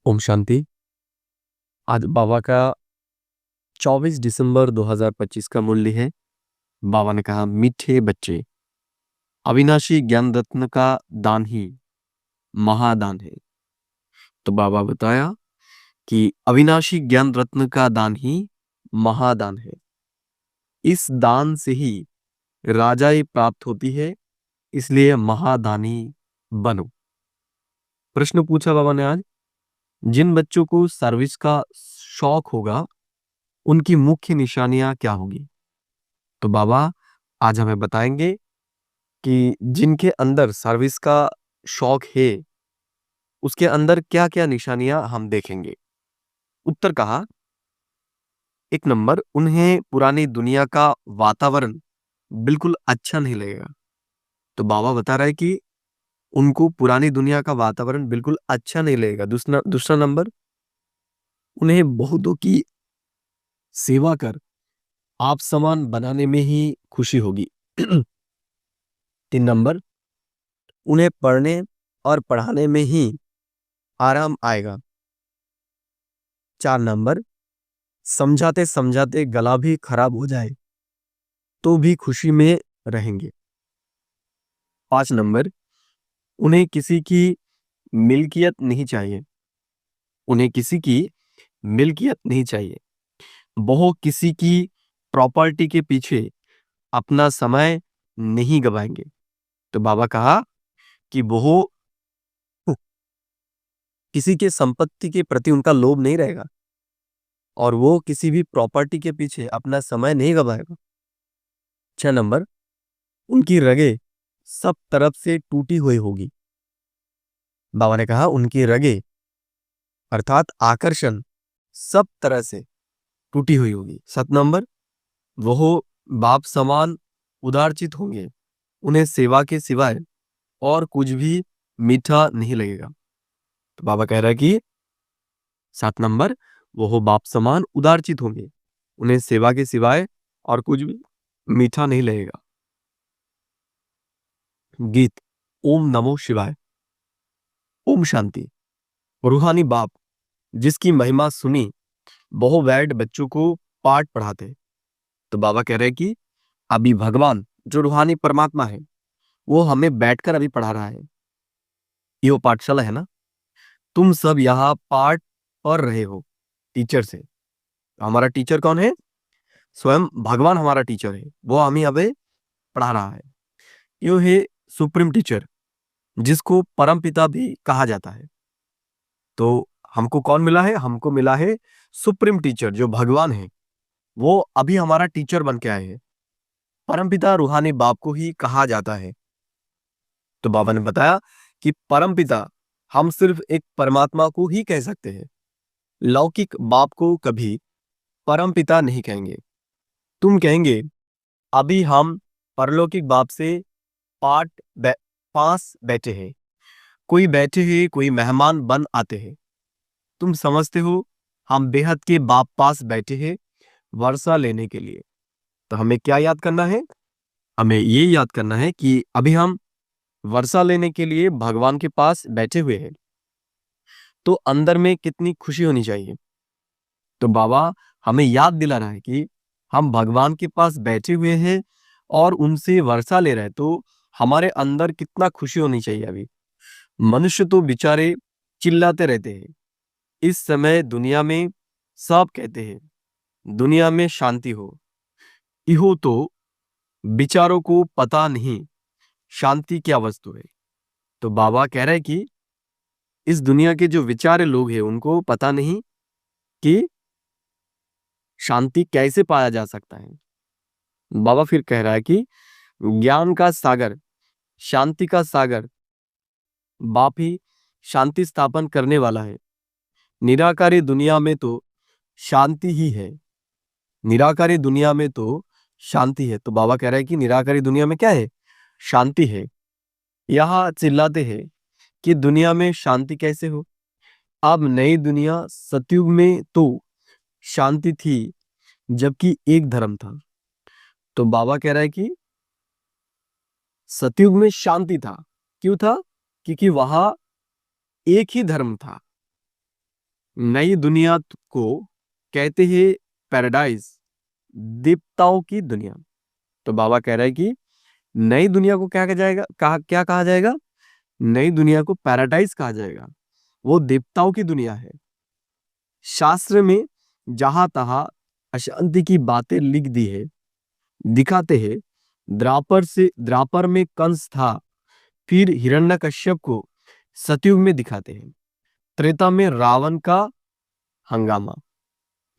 ओम शांति। आज बाबा का 24 दिसंबर 2025 का मूल्य है। बाबा ने कहा, मीठे बच्चे, अविनाशी ज्ञान रत्न का दान ही महादान है। तो बाबा बताया कि अविनाशी ज्ञान रत्न का दान ही महादान है। इस दान से ही राजाई प्राप्त होती है, इसलिए महादानी बनो। प्रश्न पूछा बाबा ने आज, जिन बच्चों को सर्विस का शौक होगा उनकी मुख्य निशानियां क्या होगी। तो बाबा आज हमें बताएंगे कि जिनके अंदर सर्विस का शौक है उसके अंदर क्या क्या निशानियां हम देखेंगे। उत्तर कहा, एक नंबर, उन्हें पुरानी दुनिया का वातावरण बिल्कुल अच्छा नहीं लगेगा। तो बाबा बता रहा है कि उनको पुरानी दुनिया का वातावरण बिल्कुल अच्छा नहीं लगेगा। दूसरा दूसरा नंबर, उन्हें बहुतों की सेवा कर आप समान बनाने में ही खुशी होगी। 3 नंबर, उन्हें पढ़ने और पढ़ाने में ही आराम आएगा। 4 नंबर, समझाते समझाते गला भी खराब हो जाए तो भी खुशी में रहेंगे। 5 नंबर, उन्हें किसी की मिल्कियत नहीं चाहिए। उन्हें किसी की मिल्कियत नहीं चाहिए। वो किसी की प्रॉपर्टी के पीछे अपना समय नहीं गवाएंगे। तो बाबा कहा कि वो किसी के संपत्ति के प्रति उनका लोभ नहीं रहेगा और वो किसी भी प्रॉपर्टी के पीछे अपना समय नहीं गवाएगा। 6 नंबर, उनकी रगे सब तरफ से टूटी हुई होगी। बाबा ने कहा उनकी रगे अर्थात आकर्षण सब तरह से टूटी हुई होगी। 7 नंबर, वह बाप समान उदारचित होंगे। उन्हें सेवा के सिवाय और कुछ भी मीठा नहीं लगेगा। तो बाबा कह रहा है कि 7 नंबर, वह बाप समान उदारचित होंगे। उन्हें सेवा के सिवाय और कुछ भी मीठा नहीं लगेगा। गीत ओम नमो शिवाय। ओम शांति। रूहानी बाप जिसकी महिमा सुनी बहु वैड बच्चों को पाठ पढ़ाते। तो बाबा कह रहे हैं कि अभी भगवान जो रूहानी परमात्मा है वो हमें बैठकर अभी पढ़ा रहा है। ये वो पाठशाला है ना, तुम सब यहाँ पाठ पढ़ रहे हो टीचर से। हमारा टीचर कौन है? स्वयं भगवान हमारा टीचर है, वो हमें अभी पढ़ा रहा है। यो है सुप्रीम टीचर जिसको परम पिता भी कहा जाता है। तो हमको कौन मिला है? हमको मिला है सुप्रीम टीचर जो भगवान है, वो अभी हमारा टीचर बन के आए हैं। परमपिता रूहानी बाप को ही कहा जाता है। तो बाबा ने बताया कि परमपिता हम सिर्फ एक परमात्मा को ही कह सकते हैं, लौकिक बाप को कभी परमपिता नहीं कहेंगे। तुम कहेंगे अभी हम परलौकिक बाप से पाठ पास बैठे हैं, कोई बैठे हैं, कोई मेहमान बन आते हैं। तुम समझते हो हम बेहद के बाप पास बैठे हैं वर्षा लेने के लिए। तो हमें क्या याद करना है? हमें ये याद करना है कि अभी हम वर्षा लेने के लिए भगवान के पास बैठे हुए हैं, तो अंदर में कितनी खुशी होनी चाहिए। तो बाबा हमें याद दिला रहा है कि हम भगवान के पास बैठे हुए हैं और उनसे वर्षा ले रहे हैं, तो हमारे अंदर कितना खुशी होनी चाहिए। अभी मनुष्य तो बेचारे चिल्लाते रहते हैं। इस समय दुनिया में सब कहते हैं दुनिया में शांति हो, इहो तो बेचारों को पता नहीं शांति क्या वस्तु है। तो बाबा कह रहे हैं कि इस दुनिया के जो विचारे लोग हैं उनको पता नहीं कि शांति कैसे पाया जा सकता है। बाबा फिर कह रहा है कि ज्ञान का सागर, शांति का सागर बाप ही शांति स्थापन करने वाला है। निराकारी दुनिया में तो शांति ही है। निराकारी दुनिया में तो शांति है। तो बाबा कह रहा है कि निराकारी दुनिया में क्या है? शांति है। यहाँ चिल्लाते हैं कि दुनिया में शांति कैसे हो। अब नई दुनिया सतयुग में तो शांति थी जबकि एक धर्म था। तो बाबा कह रहा है कि सतयुग में शांति था। क्यों था? क्योंकि वहां एक ही धर्म था। नई दुनिया को कहते हैं पैराडाइज, देवताओं की दुनिया। तो बाबा कह रहा है कि नई दुनिया को क्या कहा जाएगा, क्या कहा जाएगा? नई दुनिया को पैराडाइज कहा जाएगा, वो देवताओं की दुनिया है। शास्त्र में जहां तहां अशांति की बातें लिख दी है, दिखाते हैं। द्रापर में कंस था, फिर हिरण्यकश्यप को सतयुग में दिखाते हैं। त्रेता में रावण का हंगामा।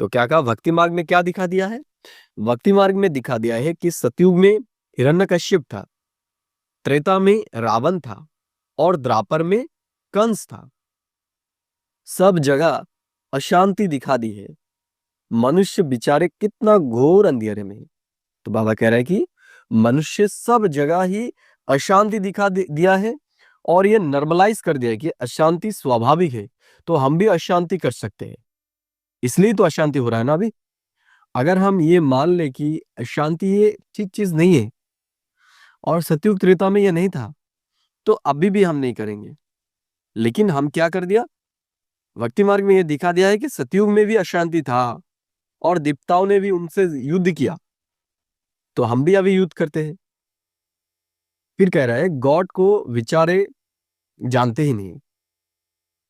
तो क्या कहा, भक्ति मार्ग में क्या दिखा दिया है? भक्ति मार्ग में दिखा दिया है कि सतयुग में हिरण्यकश्यप था, त्रेता में रावण था और द्वापर में कंस था। सब जगह अशांति दिखा दी है। मनुष्य बेचारे कितना घोर अंधेरे में है। तो बाबा कह रहा है कि मनुष्य सब जगह ही अशांति दिया है और ये नॉर्मलाइज कर दिया है कि अशांति स्वाभाविक है, तो हम भी अशांति कर सकते हैं। इसलिए तो अशांति हो रहा है ना अभी। अगर हम ये मान ले कि अशांति ये ठीक चीज नहीं है और सतयुग त्रेता में ये नहीं था, तो अभी भी हम नहीं करेंगे। लेकिन हम क्या कर दिया, भक्ति मार्ग में ये दिखा दिया है कि सतयुग में भी अशांति था और देवताओं ने भी उनसे युद्ध किया, तो हम भी अभी युद्ध करते हैं। फिर कह रहा है गॉड को विचारे जानते ही नहीं।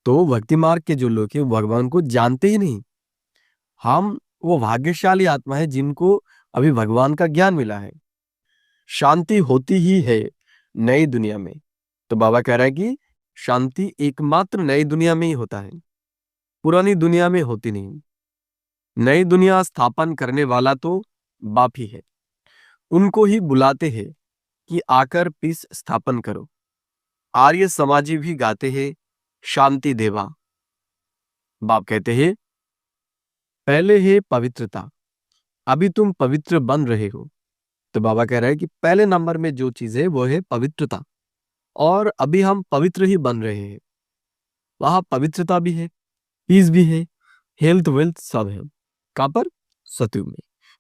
तो भक्ति मार्ग के जो लोग हैं भगवान को जानते ही नहीं। हम वो भाग्यशाली आत्मा है जिनको अभी भगवान का ज्ञान मिला है। शांति होती ही है नई दुनिया में। तो बाबा कह रहा है कि शांति एकमात्र नई दुनिया में ही होता है, पुरानी दुनिया में होती नहीं। नई दुनिया स्थापन करने वाला तो बाप ही है, उनको ही बुलाते हैं कि आकर पीस स्थापन करो। आर्य समाजी भी गाते हैं शांति देवा। बाप कहते हैं पहले है पवित्रता, अभी तुम पवित्र बन रहे हो। तो बाबा कह रहा है कि पहले नंबर में जो चीज है वो है पवित्रता, और अभी हम पवित्र ही बन रहे हैं। वहां पवित्रता भी है, पीस भी है, हेल्थ वेल्थ सब है। कहां पर? सतयुग में।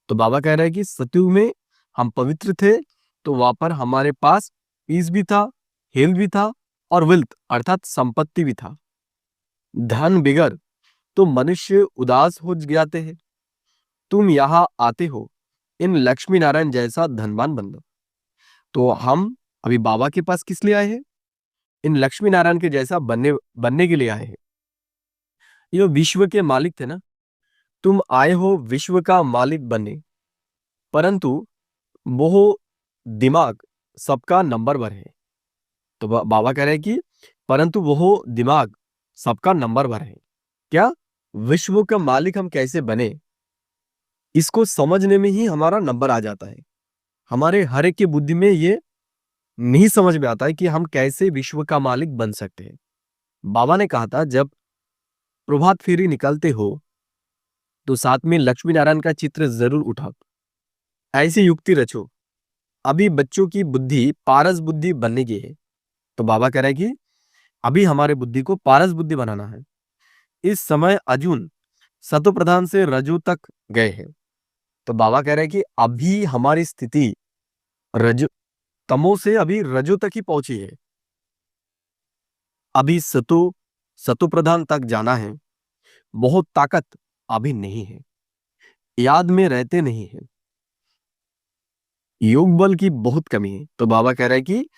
तो बाबा कह रहा है कि सतयुग में हम पवित्र थे, तो वहां पर हमारे पास पीस भी था, हेल्थ भी था और वेल्थ अर्थात संपत्ति भी था। धन बिगर तो मनुष्य उदास हो जाते हैं। तुम यहाँ आते हो इन लक्ष्मी नारायण जैसा धनवान बन लो। तो हम अभी बाबा के पास किस लिए आए हैं? इन लक्ष्मी नारायण के जैसा बनने के लिए आए हैं। ये विश्व के मालिक थे ना, तुम आए हो विश्व का मालिक बनने, परंतु वो दिमाग सबका नंबर वन है। तो बाबा कह रहे हैं कि परंतु वो दिमाग सबका नंबर वन है। क्या? विश्व का मालिक हम कैसे बने, इसको समझने में ही हमारा नंबर आ जाता है। हमारे हर एक की बुद्धि में ये नहीं समझ में आता है कि हम कैसे विश्व का मालिक बन सकते हैं। बाबा ने कहा था जब प्रभात फेरी निकलते हो तो साथ में लक्ष्मी नारायण का चित्र जरूर उठाओ, ऐसी युक्ति रचो। अभी बच्चों की बुद्धि पारस बुद्धि बनने की है। तो बाबा कह रहे हैं कि अभी हमारे बुद्धि को पारस बुद्धि बनाना है। इस समय अर्जुन सतो प्रधान से रजो तक गए हैं। तो बाबा कह रहे हैं कि अभी हमारी स्थिति रजो तमो से अभी रजो तक ही पहुंची है। अभी सतो प्रधान तक जाना है। बहुत ताकत अभी नहीं है, याद में रहते नहीं है, योग बल की बहुत कमी है। तो बाबा कह रहा है कि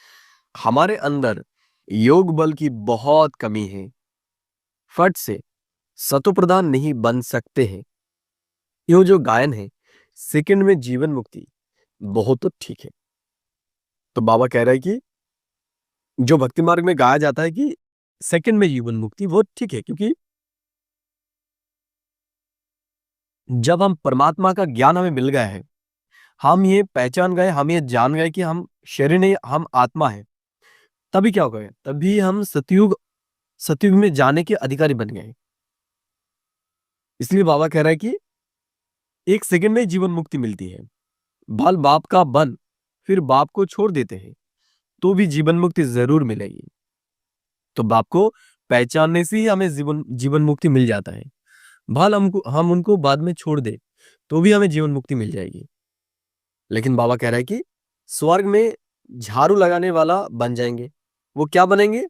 हमारे अंदर योग बल की बहुत कमी है, फट से सतो प्रधान नहीं बन सकते हैं। ये जो गायन है सेकंड में जीवन मुक्ति, बहुत तो ठीक है। तो बाबा कह रहा है कि जो भक्ति मार्ग में गाया जाता है कि सेकंड में जीवन मुक्ति, वो ठीक है, क्योंकि जब हम परमात्मा का ज्ञान हमें मिल गया है, हम ये पहचान गए, हम ये जान गए कि हम शरीर नहीं, हम आत्मा है, तभी क्या हो गए, तभी हम सतयुग में जाने के अधिकारी बन गए। इसलिए बाबा कह रहा है कि एक सेकंड में जीवन मुक्ति मिलती है। बाल बाप का बन फिर बाप को छोड़ देते हैं तो भी जीवन मुक्ति जरूर मिलेगी। तो बाप को पहचानने से ही हमें जीवन जीवन मुक्ति मिल जाता है। भल हम उनको बाद में छोड़ दे तो भी हमें जीवन मुक्ति मिल जाएगी। लेकिन बाबा कह रहा है कि स्वर्ग में झाड़ू लगाने वाला बन जाएंगे। वो क्या बनेंगे?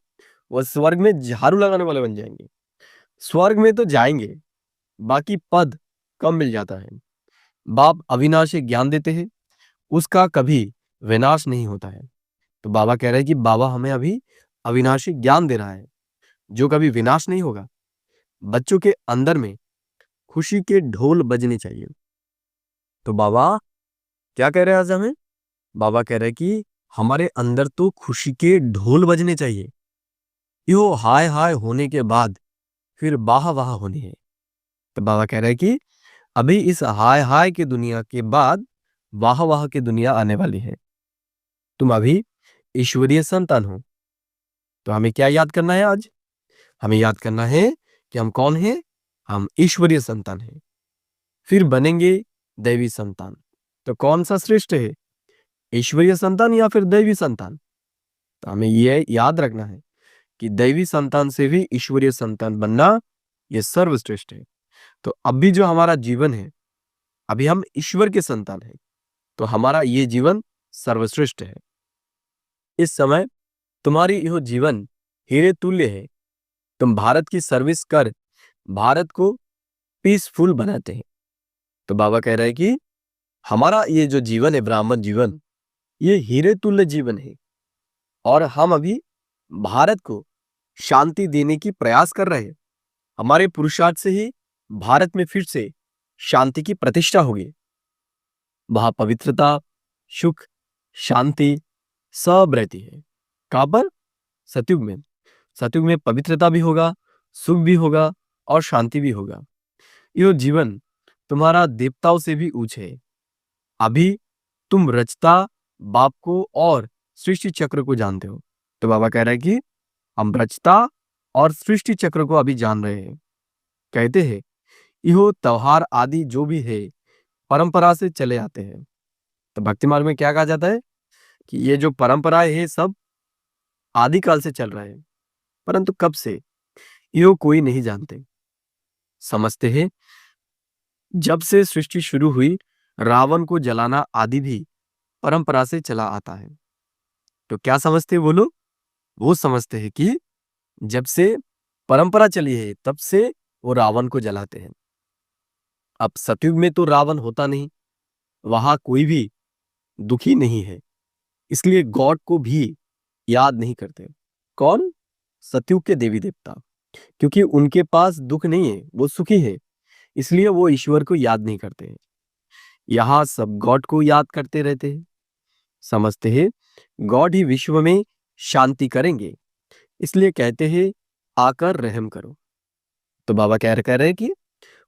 वो स्वर्ग में झाड़ू लगाने वाले बन जाएंगे। स्वर्ग में तो जाएंगे, बाकी पद कम मिल जाता है। बाप अविनाशी ज्ञान देते हैं, उसका कभी विनाश नहीं होता है। तो बाबा कह रहे हैं कि बाबा हमें अभी अविनाशी ज्ञान दे रहा है जो कभी विनाश नहीं होगा। बच्चों के अंदर में खुशी के ढोल बजने चाहिए। तो बाबा क्या कह रहे हैं आज हमें? बाबा कह रहे हैं कि हमारे अंदर तो खुशी के ढोल बजने चाहिए। यो हाय हाय होने के बाद फिर वाह वाह होनी है। तो बाबा कह रहे हैं कि अभी इस हाय हाय की दुनिया के बाद वाह वाह की दुनिया आने वाली है। तुम अभी ईश्वरीय संतान हो। तो हमें क्या याद करना है आज? हमें याद करना है कि हम कौन हैं? हम ईश्वरीय संतान हैं। फिर बनेंगे दैवी संतान। तो कौन सा श्रेष्ठ है, ईश्वरीय संतान या फिर दैवी संतान? तो हमें यह याद रखना है कि दैवी संतान से भी ईश्वरीय संतान बनना यह सर्वश्रेष्ठ है। तो अभी जो हमारा जीवन है, अभी हम ईश्वर के संतान हैं, तो हमारा ये जीवन सर्वश्रेष्ठ है। इस समय तुम्हारी यह जीवन हीरे तुल्य है। तुम भारत की सर्विस कर भारत को पीसफुल बनाते हैं। तो बाबा कह रहे हैं कि हमारा ये जो जीवन है, ब्राह्मण जीवन, ये हीरे तुल्य जीवन है और हम अभी भारत को शांति देने की प्रयास कर रहे हैं। हमारे पुरुषार्थ से ही भारत में फिर से शांति की प्रतिष्ठा होगी। वहां पवित्रता, सुख, शांति सब रहती है। कहां पर? सतयुग में। सतयुग में पवित्रता भी होगा, सुख भी होगा और शांति भी होगा। यह जीवन तुम्हारा देवताओं से भी ऊंच है। अभी तुम रचता बाप को और सृष्टि चक्र को जानते हो। तो बाबा कह रहा है कि हम रचता और सृष्टि चक्र को अभी जान रहे हैं। कहते हैं यह त्योहार आदि जो भी है परंपरा से चले आते हैं। तो भक्ति मार्ग में क्या कहा जाता है कि ये जो परंपराएं है सब आदिकाल से चल रहा है, परंतु कब से यो कोई नहीं जानते। समझते हैं जब से सृष्टि शुरू हुई रावण को जलाना आदि भी परंपरा से चला आता है। तो क्या समझते हैं वो लोग? वो समझते हैं कि जब से परंपरा चली है तब से वो रावण को जलाते हैं। अब सतयुग में तो रावण होता नहीं, वहां कोई भी दुखी नहीं है, इसलिए गॉड को भी याद नहीं करते। कौन? सतयुग के देवी देवता, क्योंकि उनके पास दुख नहीं है, वो सुखी है, इसलिए वो ईश्वर को याद नहीं करते हैं। यहाँ सब गॉड को याद करते रहते हैं। समझते हैं गॉड ही विश्व में शांति करेंगे, इसलिए कहते हैं आकर रहम करो। तो बाबा क्या कह रहे हैं कि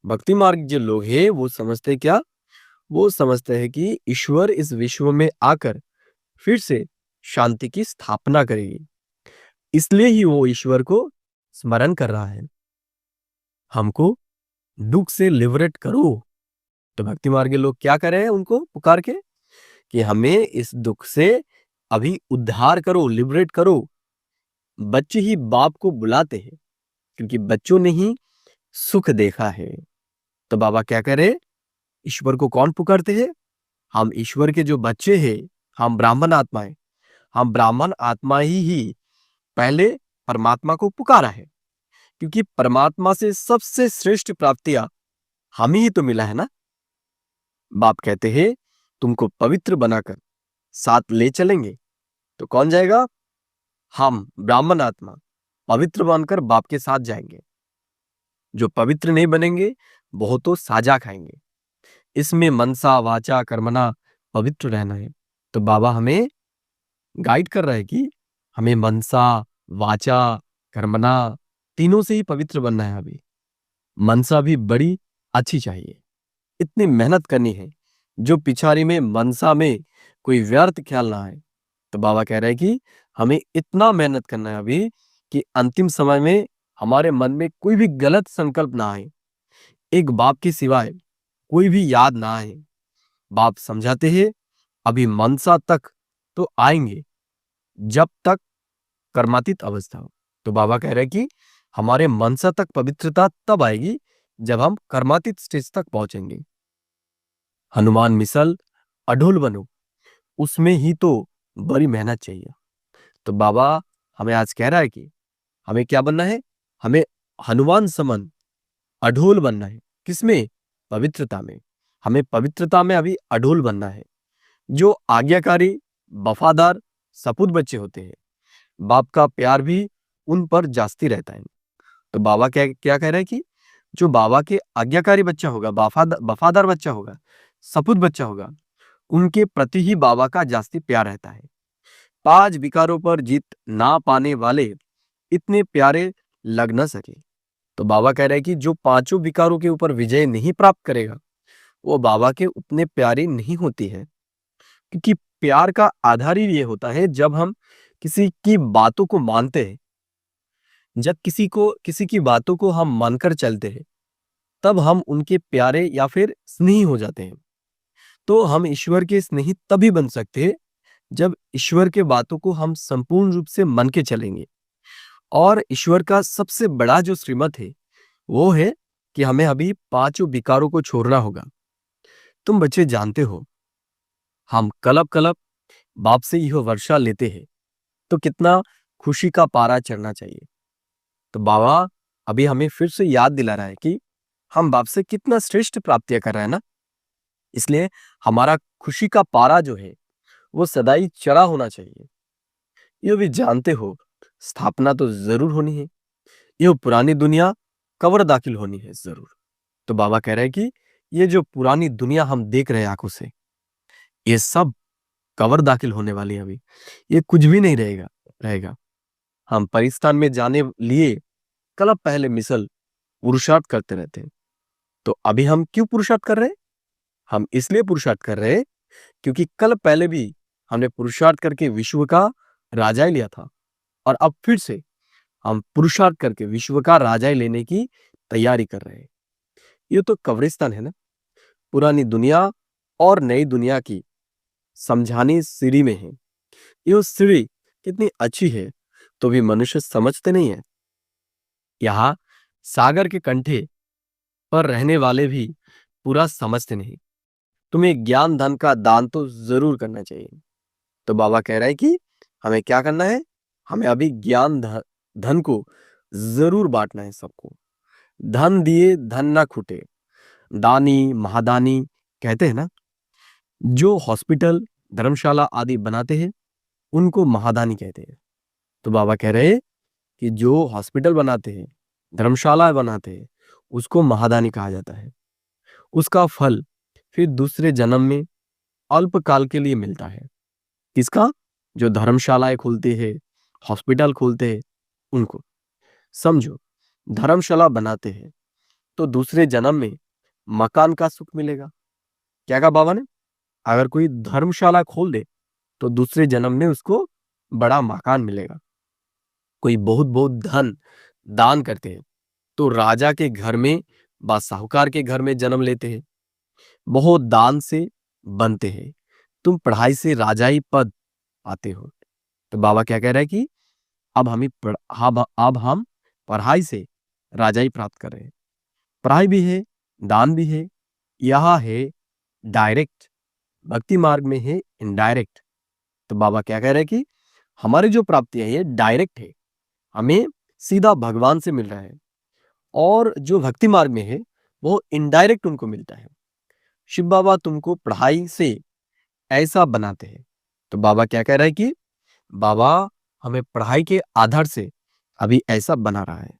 भक्ति मार्ग जो लोग हैं वो समझते हैं क्या? वो समझते हैं कि ईश्वर इस विश्व में आकर फिर से शांति की स्थापना करेगी, इसलिए ही वो ईश्वर को स्मरण कर रहा है, हमको दुख से लिबरेट करो। तो भक्ति मार्ग के लोग क्या कर रहे हैं उनको पुकार के कि हमें इस दुख से अभी उद्धार करो, लिबरेट करो। बच्चे ही बाप को बुलाते हैं क्योंकि बच्चों ने ही सुख देखा है। तो बाबा क्या कह रहे हैं? ईश्वर को कौन पुकारते हैं? हम ईश्वर के जो बच्चे हैं, हम ब्राह्मण आत्माएं, हम ब्राह्मण आत्मा ही पहले परमात्मा को पुकारा है, क्योंकि परमात्मा से सबसे श्रेष्ठ प्राप्तियां हम ही तो मिला है ना। बाप कहते हैं तुमको पवित्र बनाकर साथ ले चलेंगे। तो कौन जाएगा? हम ब्राह्मण आत्मा पवित्र बनकर बाप के साथ जाएंगे। जो पवित्र नहीं बनेंगे वो तो साजा खाएंगे। इसमें मनसा वाचा कर्मणा पवित्र रहना है। तो बाबा हमें गाइड कर रहा है कि हमें मनसा वाचा कर्मणा तीनों से ही पवित्र बनना है। अभी मनसा भी बड़ी अच्छी चाहिए, इतनी मेहनत करनी है जो पिछाड़ी में मनसा में कोई व्यर्थ ख्याल ना आए। तो बाबा कह रहे हैं कि हमें इतना मेहनत करना है अभी कि अंतिम समय में हमारे मन में कोई भी गलत संकल्प ना आए, एक बाप के सिवाय कोई भी याद ना आए। बाप समझाते हैं अभी मनसा तक तो आएंगे जब तक कर्मातीत अवस्था हो। तो बाबा कह रहे हैं कि हमारे मनसा तक पवित्रता तब आएगी जब हम कर्मातीत स्टेज तक पहुंचेंगे। हनुमान मिसल अढोल बनो, उसमें ही तो बड़ी मेहनत चाहिए। तो बाबा हमें आज कह रहा है कि हमें क्या बनना है? हमें हनुमान समन अढोल बनना है। किसमें? पवित्रता में। हमें पवित्रता में अभी अढोल बनना है। जो आज्ञाकारी, वफादार, सपूत बच्चे होते हैं, बाप का प्यार भी उन पर जास्ती रहता है। तो बाबा क्या क्या कह रहे हैं कि जो बाबा के आज्ञाकारी बच्चा होगा, वफादार बच्चा होगा, सपूत बच्चा होगा, उनके प्रति ही बाबा का जास्ती प्यार रहता है। 5 विकारों पर जीत ना पाने वाले इतने प्यारे लग न सके। तो बाबा कह रहे हैं कि जो 5 विकारों के ऊपर विजय नहीं प्राप्त करेगा, वो बाबा के उतने प्यारे नहीं होती है। क्योंकि प्यार का आधार ही ये होता है, जब हम किसी की बातों को मानते हैं, जब किसी की बातों को हम मानकर चलते हैं, तब हम उनके प्यारे या फिर स्नेही हो जाते हैं। तो हम ईश्वर के स्नेही तभी बन सकते हैं जब ईश्वर के बातों को हम संपूर्ण रूप से मान के चलेंगे। और ईश्वर का सबसे बड़ा जो श्रीमत है, वो है कि हमें अभी 5 विकारों को छोड़ना होगा। तुम बच्चे जानते हो, हम कलप कलप बाप से यह वर्षा लेते हैं, तो कितना खुशी का पारा चढ़ना चाहिए। तो बाबा अभी हमें फिर से याद दिला रहा है कि हम बाप से कितना श्रेष्ठ प्राप्तियां कर रहे हैं ना। इसलिए हमारा खुशी का पारा जो है, वो सदा ही चढ़ा होना चाहिए। ये भी जानते हो, स्थापना तो जरूर होनी है। ये पुरानी दुनिया कब्र दाखिल होनी है जरूर। तो बाबा कह रहे हैं कि ये जो पुरानी दुनिया हम देख रहे हैं आंखों से, ये सब कब्र दाखिल होने वाली है अभी। ये कुछ भी नहीं रहेगा। हम परिस्थान में जाने लिए कल पहले मिसल पुरुषार्थ करते रहते हैं। तो अभी हम क्यों पुरुषार्थ कर रहे हैं? हम इसलिए पुरुषार्थ कर रहे हैं क्योंकि कल पहले भी हमने पुरुषार्थ करके विश्व का राजा ही लिया था, और अब फिर से हम पुरुषार्थ करके विश्व का राजा ही लेने की तैयारी कर रहे हैं। ये तो कब्रिस्तान है ना। पुरानी दुनिया और नई दुनिया की समझानी सीढ़ी में है। ये सीढ़ी कितनी अच्छी है, तो भी मनुष्य समझते नहीं है। यहाँ सागर के कंठे पर रहने वाले भी पूरा समझते नहीं। तुम्हें ज्ञान धन का दान तो जरूर करना चाहिए। तो बाबा कह रहा है कि हमें क्या करना है? हमें अभी धन को जरूर बांटना है सबको। धन दिए धन ना खूटे, दानी महादानी कहते हैं ना। जो हॉस्पिटल, धर्मशाला आदि बनाते हैं, उनको महादानी कहते हैं। तो बाबा कह रहे हैं कि जो हॉस्पिटल बनाते हैं, धर्मशाला बनाते हैं, उसको महादानी कहा जाता है। उसका फल फिर दूसरे जन्म में अल्पकाल के लिए मिलता है। किसका? जो धर्मशालाएं खोलते हैं, हॉस्पिटल खोलते हैं, उनको। समझो, धर्मशाला बनाते हैं तो दूसरे जन्म में मकान का सुख मिलेगा। क्या कहा बाबा ने? अगर कोई धर्मशाला खोल दे तो दूसरे जन्म में उसको बड़ा मकान मिलेगा। कोई बहुत बहुत धन दान करते हैं तो राजा के घर में व साहूकार के घर में जन्म लेते हैं। बहुत दान से बनते हैं। तुम पढ़ाई से राजाई पद पाते हो। तो बाबा क्या कह रहा है कि अब हम पढ़ाई से राजाई प्राप्त कर रहे हैं। पढ़ाई भी है, दान भी है। यह है डायरेक्ट, भक्ति मार्ग में है इनडायरेक्ट। तो बाबा क्या कह रहे हैं कि हमारी जो प्राप्ति है ये डायरेक्ट है, हमें सीधा भगवान से मिल रहा है। और जो भक्ति मार्ग में है वो इनडायरेक्ट उनको मिलता है। शिव बाबा तुमको पढ़ाई से ऐसा बनाते हैं। तो बाबा क्या कह रहा है कि बाबा हमें पढ़ाई के आधार से अभी ऐसा बना रहा है।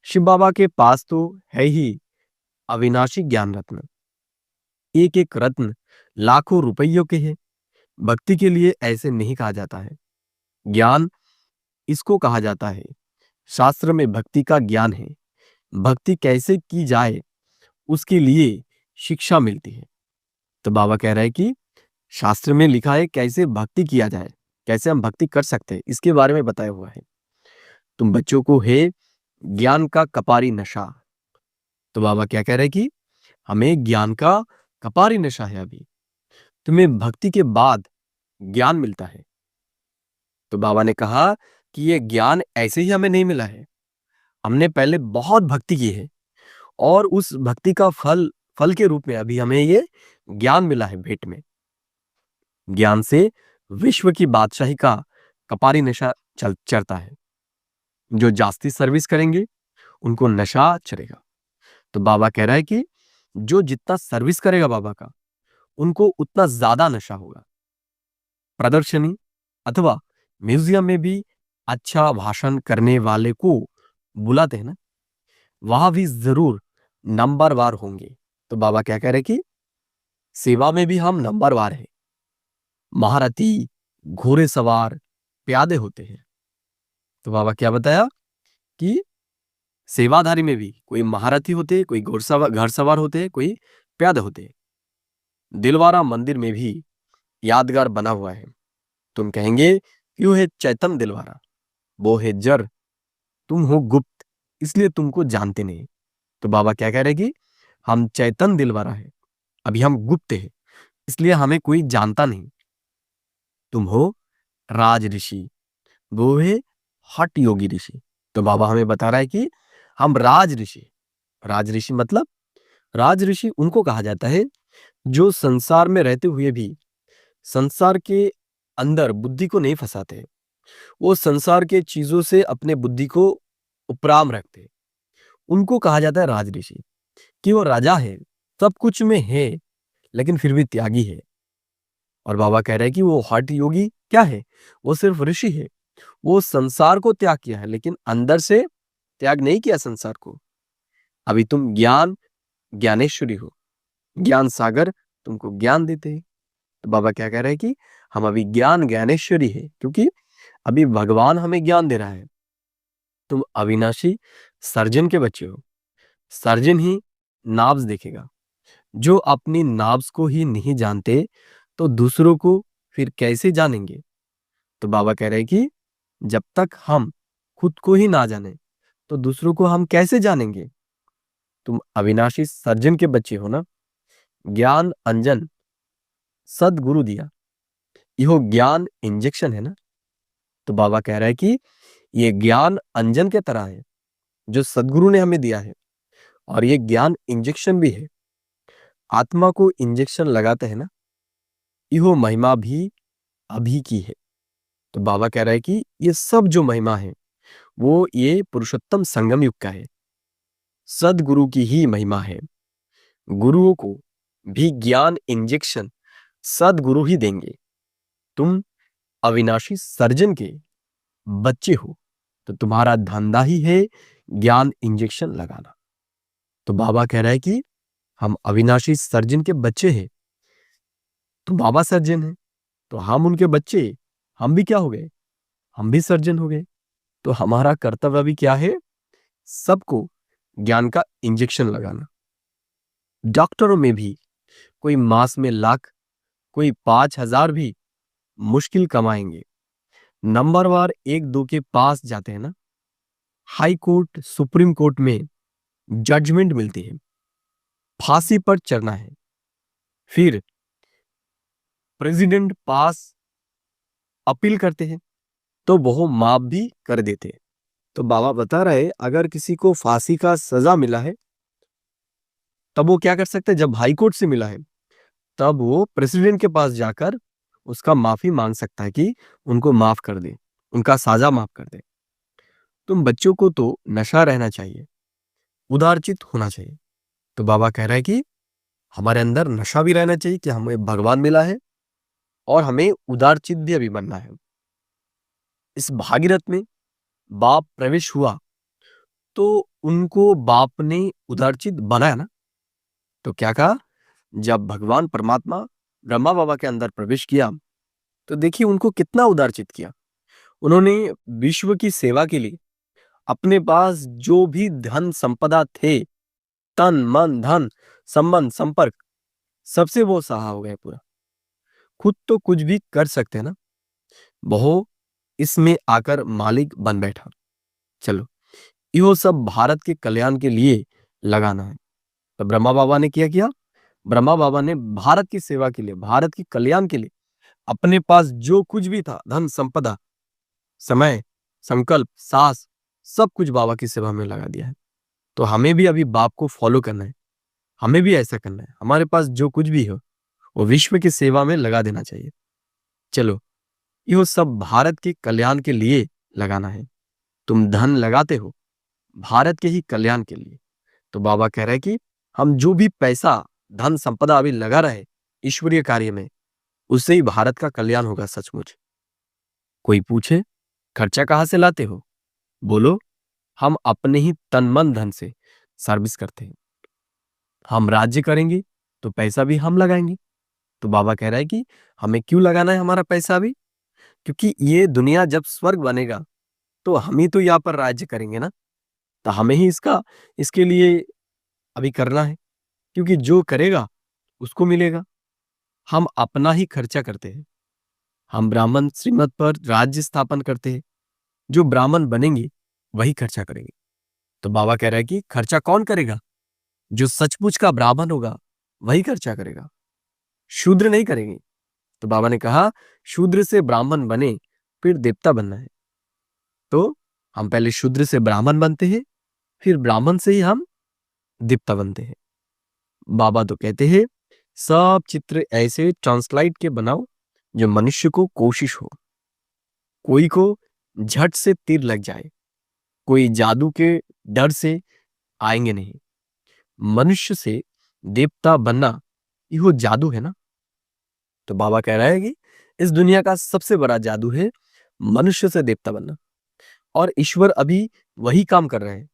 शिव बाबा के पास तो है ही अविनाशी ज्ञान रत्न। एक एक रत्न लाखों रुपयों के हैं। भक्ति के लिए ऐसे नहीं कहा जाता है। ज्ञान इसको कहा जाता है। शास्त्र में भक्ति का ज्ञान है। भक्ति कैसे की जाए उसके लिए शिक्षा मिलती है। तो बाबा कह रहे हैं कि शास्त्र में लिखा है कैसे भक्ति किया जाए, कैसे हम भक्ति कर सकते हैं, इसके बारे में बताया हुआ है। तुम बच्चों को है ज्ञान का कपारी नशा। तो बाबा क्या कह रहे हैं कि हमें ज्ञान का कपारी नशा है। अभी तुम्हें भक्ति के बाद ज्ञान मिलता है। तो बाबा ने कहा कि ये ज्ञान ऐसे ही हमें नहीं मिला है। हमने पहले बहुत भक्ति की है और उस भक्ति का फल फल के रूप में अभी हमें ये ज्ञान मिला है भेंट में। ज्ञान से विश्व की बादशाही का कपारी नशा चढ़ता है। जो जास्ती सर्विस करेंगे उनको नशा चढ़ेगा। तो बाबा कह रहा है कि जो जितना सर्विस करेगा बाबा का, उनको उतना ज्यादा नशा होगा। प्रदर्शनी अथवा म्यूजियम में भी अच्छा भाषण करने वाले को बुलाते हैं ना, वहां भी जरूर नंबरवार होंगे। तो बाबा क्या कह रहे कि सेवा में भी हम नंबरवार हैं। महारथी, घोड़े सवार, प्यादे होते हैं। तो बाबा क्या बताया कि सेवाधारी में भी कोई महारथी होते, कोई घर सवार होते, कोई प्यादे होते। दिलवारा मंदिर में भी यादगार बना हुआ है। तुम कहेंगे क्यों है चैतन्य दिलवारा, वो है जर, तुम हो गुप्त, इसलिए तुमको जानते नहीं। तो बाबा क्या कह रहे कि हम चैतन्य दिलवारा है, अभी हम गुप्त है, इसलिए हमें कोई जानता नहीं। तुम हो राज ऋषि, वो है हठ योगी ऋषि। तो बाबा हमें बता रहा है कि हम राज ऋषि। राज ऋषि मतलब, राज ऋषि उनको कहा जाता है जो संसार में रहते हुए भी संसार के अंदर बुद्धि को नहीं फंसाते। वो संसार के चीजों से अपने बुद्धि को उपराम रखते। उनको कहा जाता है राज ऋषि, कि वो राजा है, सब कुछ में है, लेकिन फिर भी त्यागी है। और बाबा कह रहे हैं कि वो हठ योगी क्या है, वो सिर्फ ऋषि है। वो संसार को त्याग किया है, लेकिन अंदर से त्याग नहीं किया संसार को। अभी तुम ज्ञानेश्वरी हो, ज्ञान सागर तुमको ज्ञान देते हैं। तो बाबा क्या कह रहे हैं कि हम अभी ज्ञानेश्वरी है, क्योंकि अभी भगवान हमें ज्ञान दे रहा है। तुम अविनाशी सर्जन के बच्चे हो। सर्जन ही नाब्स देखेगा। जो अपनी नाब्स को ही नहीं जानते, तो दूसरों को फिर कैसे जानेंगे। तो बाबा कह रहे हैं कि जब तक हम खुद को ही ना जाने, तो दूसरों को हम कैसे जानेंगे। तुम अविनाशी सर्जन के बच्चे हो ना। ज्ञान अंजन सदगुरु दिया, यो ज्ञान इंजेक्शन है ना। तो बाबा कह रहा है कि ये ज्ञान अंजन के तरह है जो सदगुरु ने हमें दिया है, और ये ज्ञान इंजेक्शन भी है। आत्मा को इंजेक्शन लगाते हैं ना, यो महिमा भी अभी की है। तो बाबा कह रहा है कि ये सब जो महिमा है, वो ये पुरुषोत्तम संगम युग का है। सदगुरु की ही महिमा है। गुरुओं को भी ज्ञान इंजेक्शन सदगुरु ही देंगे। तुम अविनाशी सर्जन के बच्चे हो, तो तुम्हारा धंधा ही है ज्ञान इंजेक्शन लगाना। तो बाबा कह रहा है कि हम अविनाशी सर्जन के बच्चे हैं। तो बाबा सर्जन है, तो हम उनके बच्चे, हम भी क्या हो गए, हम भी सर्जन हो गए। तो हमारा कर्तव्य भी क्या है, सबको ज्ञान का इंजेक्शन लगाना। डॉक्टरों में भी कोई मास में लाख, कोई 5,000 भी मुश्किल कमाएंगे। नंबरवार एक दो के पास जाते हैं ना। हाई कोर्ट, सुप्रीम कोर्ट में जजमेंट मिलती है, फांसी पर चढ़ना है, फिर प्रेसिडेंट पास अपील करते हैं, तो वो माफ भी कर देते हैं। तो बाबा बता रहे, अगर किसी को फांसी का सजा मिला है, तब वो क्या कर सकते हैं, जब हाई कोर्ट से मिला है, तब वो प्रेसिडेंट के पास जाकर उसका माफी मांग सकता है कि उनको माफ कर दे, उनका साजा माफ कर दे। तुम बच्चों को तो नशा रहना चाहिए, उदारचित होना चाहिए। तो बाबा कह रहा है कि हमारे अंदर नशा भी रहना चाहिए कि हमें भगवान मिला है, और हमें उदारचित भी अभी बनना है। इस भागीरथ में बाप प्रवेश हुआ, तो उनको बाप ने उदारचित बनाया ना। तो क्या कहा, जब भगवान परमात्मा ब्रह्मा बाबा के अंदर प्रवेश किया, तो देखिए उनको कितना उदारचित किया। उन्होंने विश्व की सेवा के लिए अपने पास जो भी धन संपदा थे, तन मन धन संबंध संपर्क, सबसे वो सहा हो गए पूरा। खुद तो कुछ भी कर सकते हैं ना, वो इसमें आकर मालिक बन बैठा। चलो, यो सब भारत के कल्याण के लिए लगाना है। तो ब्रह्मा बाबा ने क्या किया, ब्रह्मा बाबा ने भारत की सेवा के लिए, भारत की कल्याण के लिए अपने पास जो कुछ भी था, धन संपदा, समय, संकल्प, सास, सब कुछ बाबा की सेवा में लगा दिया है। तो हमें भी अभी बाप को फॉलो करना है, हमें भी ऐसा करना है। हमारे पास जो कुछ भी हो, वो विश्व की सेवा में लगा देना चाहिए। चलो, ये सब भारत के कल्याण के लिए लगाना है। तुम धन लगाते हो, भारत के ही कल्याण के लिए। तो बाबा कह रहे हैं कि हम जो भी पैसा, धन संपदा अभी लगा रहे ईश्वरीय कार्य में, उससे ही भारत का कल्याण होगा सचमुच। कोई पूछे खर्चा कहाँ से लाते हो? बोलो हम अपने ही तन मन धन से सर्विस करते हैं। हम राज्य करेंगे तो पैसा भी हम लगाएंगे। तो बाबा कह रहा है कि हमें क्यों लगाना है हमारा पैसा अभी? क्योंकि ये दुनिया जब स्वर्ग बनेगा तो हम ही तो यहाँ पर राज्य करेंगे ना। तो हमें ही इसके लिए अभी करना है, क्योंकि जो करेगा उसको मिलेगा। हम अपना ही खर्चा करते हैं। हम ब्राह्मण श्रीमत पर राज्य स्थापन करते हैं। जो ब्राह्मण बनेंगे वही खर्चा करेंगे। तो बाबा कह रहा है कि खर्चा कौन करेगा? जो सचमुच का ब्राह्मण होगा वही खर्चा करेगा, शूद्र नहीं करेंगे। तो बाबा ने कहा शूद्र से ब्राह्मण बने फिर देवता बनना है। तो हम पहले शूद्र से ब्राह्मण बनते हैं, फिर ब्राह्मण से ही हम देवता बनते हैं। बाबा तो कहते हैं सब चित्र ऐसे ट्रांसलाइट के बनाओ जो मनुष्य को कोशिश हो। कोई को झट से तीर लग जाए, कोई जादू के डर से आएंगे नहीं। मनुष्य से देवता बनना यो जादू है ना। तो बाबा कह रहा है कि इस दुनिया का सबसे बड़ा जादू है मनुष्य से देवता बनना, और ईश्वर अभी वही काम कर रहे हैं।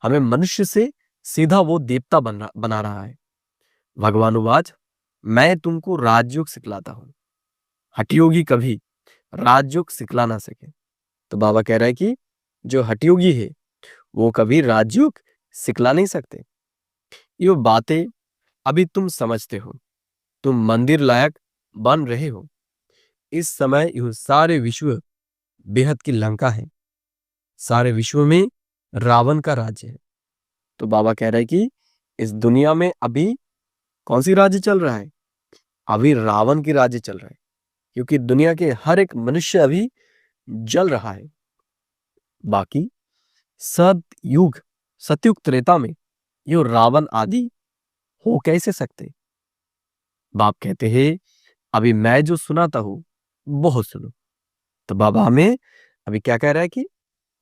हमें मनुष्य से सीधा वो देवता बना रहा है। भगवान उवाच मैं तुमको राजयोग सिखलाता हूं, हठयोगी कभी राजयोग सिखला ना सके। तो बाबा कह रहा है कि जो हठयोगी है वो कभी राजयोग सिखला नहीं सकते। ये बातें अभी तुम समझते हो, तुम मंदिर लायक बन रहे हो। इस समय यह सारे विश्व बेहद की लंका है, सारे विश्व में रावण का राज्य है। तो बाबा कह रहा है कि इस दुनिया में अभी कौन सी राज्य चल रहा है? अभी रावण की राज्य चल रहा है, क्योंकि दुनिया के हर एक मनुष्य अभी जल रहा है। बाकी सतयुग, सतयुग त्रेता में ये रावण आदि हो कैसे सकते? बाप कहते हैं अभी मैं जो सुनाता हूं बहुत सुनो। तो बाबा हमें अभी क्या कह रहा है कि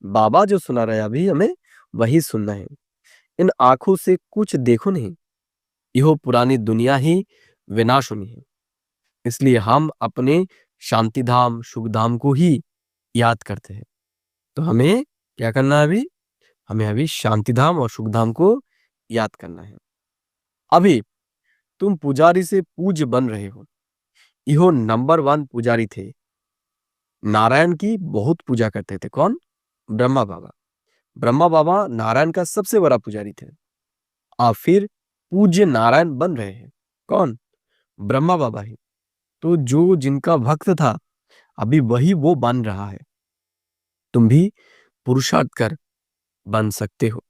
बाबा जो सुना रहा है अभी हमें वही सुनना है। इन आंखों से कुछ देखो नहीं, यह पुरानी दुनिया ही विनाश होनी है। इसलिए हम अपने शांति धाम सुख धाम को ही याद करते हैं। तो हमें क्या करना है अभी? हमें अभी शांति धाम और सुख धाम को याद करना है। अभी तुम पुजारी से पूज्य बन रहे हो। यह नंबर 1 पुजारी थे, नारायण की बहुत पूजा करते थे। कौन? ब्रह्मा बाबा। ब्रह्मा बाबा नारायण का सबसे बड़ा पुजारी थे। आप फिर पूज्य नारायण बन रहे हैं। कौन? ब्रह्मा बाबा ही। तो जो जिनका भक्त था अभी वही वो बन रहा है। तुम भी पुरुषार्थ कर बन सकते हो।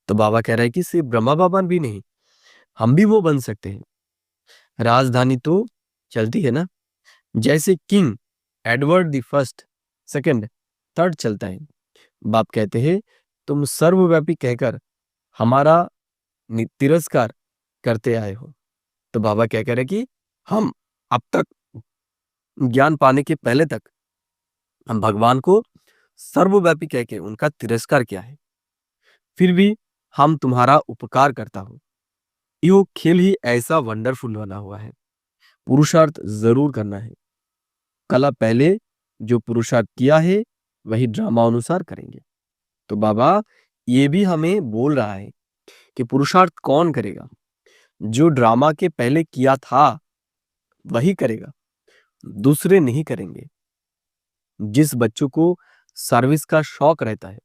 तो बाबा कह रहा है कि सिर्फ ब्रह्मा बाबा भी नहीं, हम भी वो बन सकते हैं। राजधानी तो चलती है ना, जैसे king Edward the first, second, third चलता है। बाप कहते हैं तुम सर्वव्यापी कहकर हमारा तिरस्कार करते आए हो। तो बाबा क्या कह रहे हैं कि हम अब तक ज्ञान पाने के पहले तक हम भगवान को सर्वव्यापी कह के उनका तिरस्कार किया है, फिर भी हम तुम्हारा उपकार करता हूं। यो खेल ही ऐसा वंडरफुल बना हुआ है। पुरुषार्थ जरूर करना है। कला पहले जो पुरुषार्थ किया है वही ड्रामा अनुसार करेंगे। तो बाबा ये भी हमें बोल रहा है कि पुरुषार्थ कौन करेगा? जो ड्रामा के पहले किया था वही करेगा, दूसरे नहीं करेंगे। जिस बच्चों को सर्विस का शौक रहता है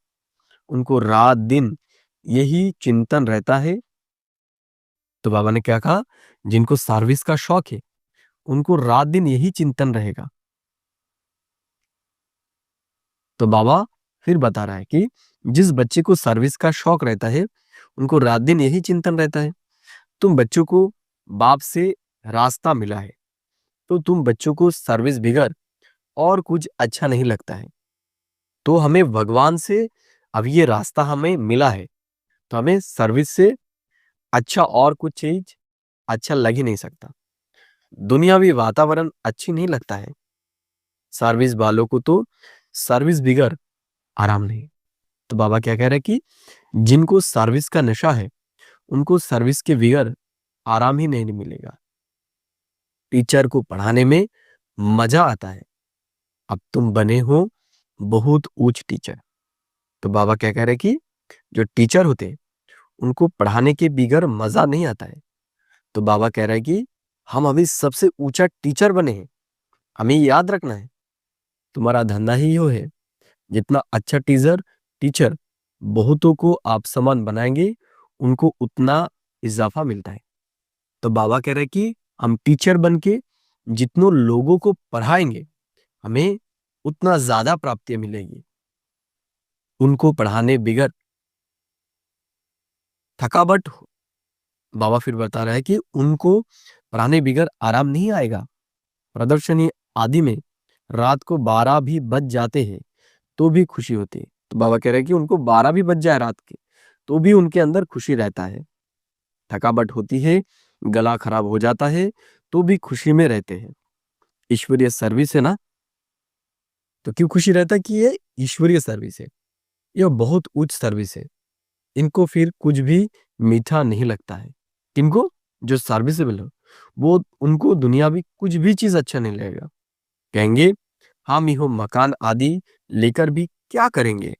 उनको रात दिन यही चिंतन रहता है। तो बाबा ने क्या कहा? जिनको सर्विस का शौक है उनको रात दिन यही चिंतन रहेगा। तो बाबा फिर बता रहा है कि जिस बच्चे को सर्विस का शौक रहता है उनको रात दिन यही चिंतन रहता है। तुम बच्चों को बाप से रास्ता मिला है, तो तुम बच्चों को सर्विस बिगर और कुछ अच्छा नहीं लगता है। तो हमें भगवान से अब ये रास्ता हमें मिला है, तो हमें सर्विस से अच्छा और कुछ चीज अच्छा लग ही नहीं सकता। दुनियावी वातावरण अच्छी नहीं लगता है। सर्विस वालों को तो सर्विस बिगर आराम नहीं। तो बाबा क्या कह रहे हैं कि जिनको सर्विस का नशा है उनको सर्विस के बगैर आराम ही नहीं मिलेगा। टीचर को पढ़ाने में मजा आता है। अब तुम बने हो बहुत ऊंच टीचर। तो बाबा क्या कह रहे हैं कि जो टीचर होते हैं उनको पढ़ाने के बगैर मजा नहीं आता है। तो बाबा कह रहे हैं कि हम अभी सबसे ऊंचा टीचर बने हैं, हमें याद रखना है। तुम्हारा धंधा ही यो है, जितना अच्छा टीचर टीचर बहुतों को आप समान बनाएंगे उनको उतना इजाफा मिलता है। तो बाबा कह रहे हैं कि हम टीचर बन के जितनों लोगों को पढ़ाएंगे हमें उतना ज्यादा प्राप्तियां मिलेगी। उनको पढ़ाने बगैर थकावट बाबा फिर बता रहा है कि उनको पढ़ाने बगैर आराम नहीं आएगा। प्रदर्शनी आदि में रात को 12 भी बज जाते हैं तो भी खुशी होती है। तो बाबा कह रहे हैं कि उनको 12 भी बज जाए रात के तो भी उनके अंदर खुशी रहता है। थकावट होती है, गला खराब हो जाता है तो भी खुशी में रहते हैं। ईश्वरीय सर्विस है ना, तो क्यों खुशी रहता है कि ये ईश्वरीय सर्विस है, यह बहुत उच्च सर्विस है। इनको फिर कुछ भी मीठा नहीं लगता है। किनको? जो सर्विसेबल हो वो उनको दुनियावी कुछ भी चीज अच्छा नहीं लगेगा। कहेंगे हम यो मकान आदि लेकर भी क्या करेंगे,